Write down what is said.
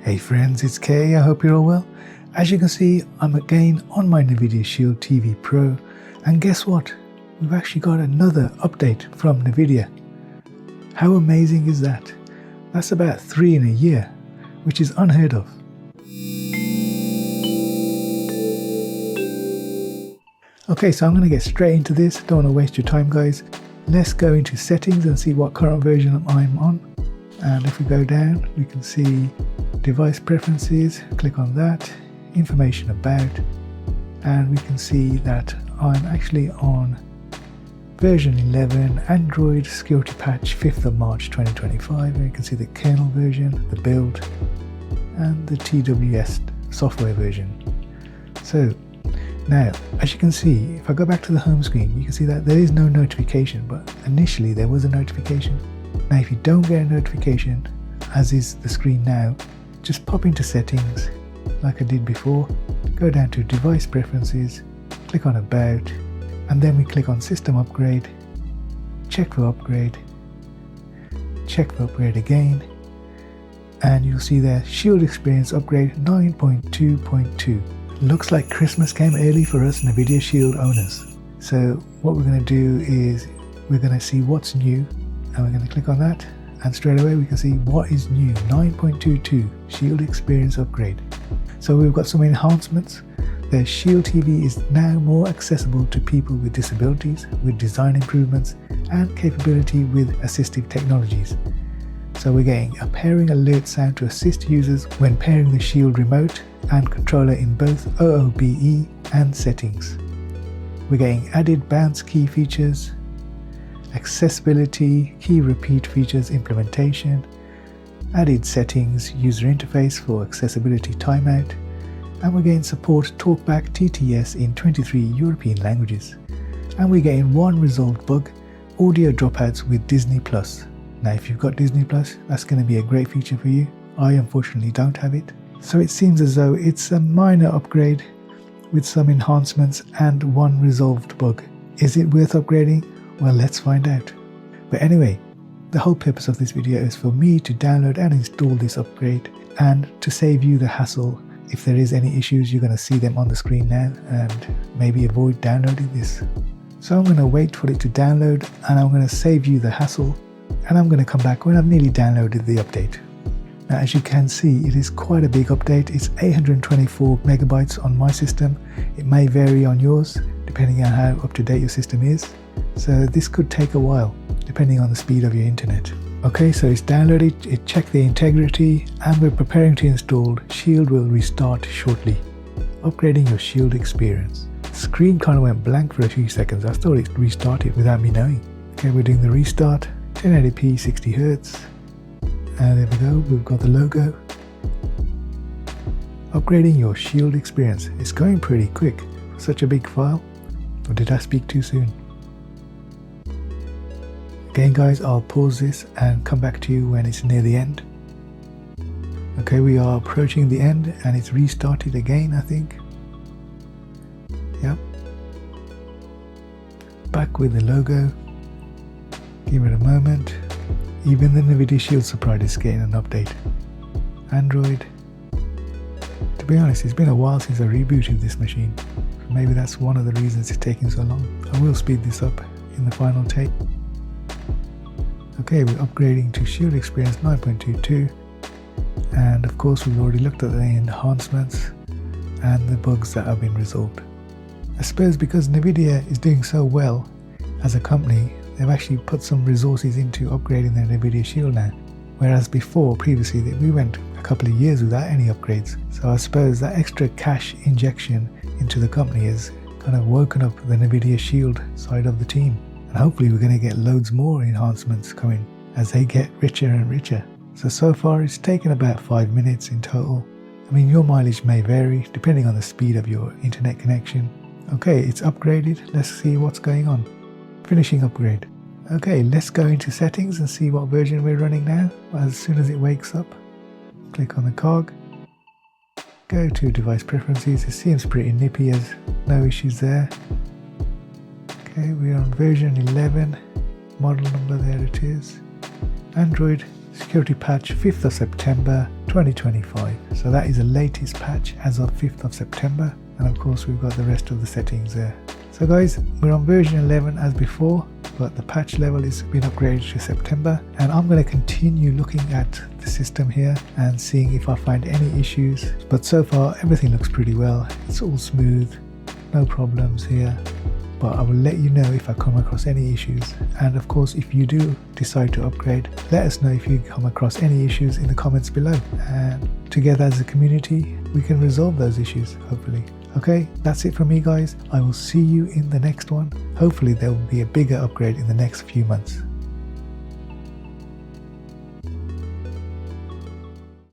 Hey friends, it's Kay. I hope you're all well. As you can see, I'm again on my NVIDIA SHIELD TV Pro, and guess what? We've actually got another update from NVIDIA. How amazing is that? That's about 3 in a year, which is unheard of. Okay, so I'm going to get straight into this. Don't want to waste your time, guys. Let's go into settings and see what current version I'm on. And if we go down, we can see device preferences. Click on that, information about, and we can see that I'm actually on version 11, Android security patch 5th of March 2025. And you can see the kernel version, the build, and the TWS software version. So now, as you can see, if I go back to the home screen, you can see that there is no notification, but initially there was a notification. Now, if you don't get a notification, as is the screen now, just pop into settings like I did before, go down to device preferences, click on about, and then we click on system upgrade, check for upgrade again, and you'll see there SHIELD Experience upgrade 9.2.2. Looks like Christmas came early for us NVIDIA SHIELD owners. So what we're going to do is we're going to see what's new, and we're going to click on that, and straight away we can see what is new. 9.22 SHIELD Experience upgrade. So we've got some enhancements. The SHIELD TV is now more accessible to people with disabilities, with design improvements and capability with assistive technologies. So we're getting a pairing alert sound to assist users when pairing the SHIELD remote and controller in both OOBE and settings. We're getting added bounce key features, accessibility, key repeat features implementation, added settings, user interface for accessibility timeout, and we're getting support TalkBack TTS in 23 European languages. And we're getting one resolved bug, audio dropouts with Disney+. Now if you've got Disney+, that's going to be a great feature for you. I unfortunately don't have it. So it seems as though it's a minor upgrade with some enhancements and one resolved bug. Is it worth upgrading? Well, let's find out. But anyway, the whole purpose of this video is for me to download and install this upgrade, and to save you the hassle. If there is any issues, you're going to see them on the screen now, and maybe avoid downloading this. So I'm going to wait for it to download, and I'm going to save you the hassle, and I'm going to come back when I've nearly downloaded the update. Now, as you can see, it is quite a big update. It's 824 megabytes on my system. It may vary on yours, depending on how up to date your system is. So this could take a while, depending on the speed of your internet. Okay, so it's downloaded, it checked the integrity, and we're preparing to install. SHIELD will restart shortly. Upgrading your SHIELD experience. The screen kind of went blank for a few seconds. I thought it restarted without me knowing. Okay, we're doing the restart. 1080p 60 Hz. And there we go, we've got the logo. Upgrading your SHIELD experience. It's going pretty quick for such a big file. Or did I speak too soon? Again guys, I'll pause this and come back to you when it's near the end. Okay, we are approaching the end and it's restarted again, I think. Yep. Back with the logo. Give it a moment. Even the NVIDIA SHIELD Surprise is getting an update. Android. To be honest, it's been a while since I rebooted this machine. Maybe that's one of the reasons it's taking so long. I will speed this up in the final take. Okay, we're upgrading to SHIELD Experience 9.22, and of course we've already looked at the enhancements and the bugs that have been resolved. I suppose because NVIDIA is doing so well as a company, they've actually put some resources into upgrading their NVIDIA SHIELD now, whereas previously we went a couple of years without any upgrades. So I suppose that extra cash injection into the company has kind of woken up the NVIDIA SHIELD side of the team. And hopefully we're going to get loads more enhancements coming as they get richer and richer. So far it's taken about 5 minutes in total. I mean, your mileage may vary depending on the speed of your internet connection. Okay, it's upgraded. Let's see what's going on. Finishing upgrade. Okay, let's go into settings and see what version we're running now. As soon as it wakes up, click on the cog. Go to device preferences. It seems pretty nippy, as no issues there. Okay, we're on version 11, model number, there it is. Android security patch 5th of September 2025. So that is the latest patch as of 5th of September. And of course we've got the rest of the settings there. So guys, we're on version 11 as before, but the patch level is been upgraded to September, and I'm going to continue looking at the system here and seeing if I find any issues. But so far everything looks pretty well. It's all smooth, no problems here. But I will let you know if I come across any issues. And of course, if you do decide to upgrade, let us know if you come across any issues in the comments below. And together as a community, we can resolve those issues, hopefully. Okay, that's it from me guys. I will see you in the next one. Hopefully there will be a bigger upgrade in the next few months.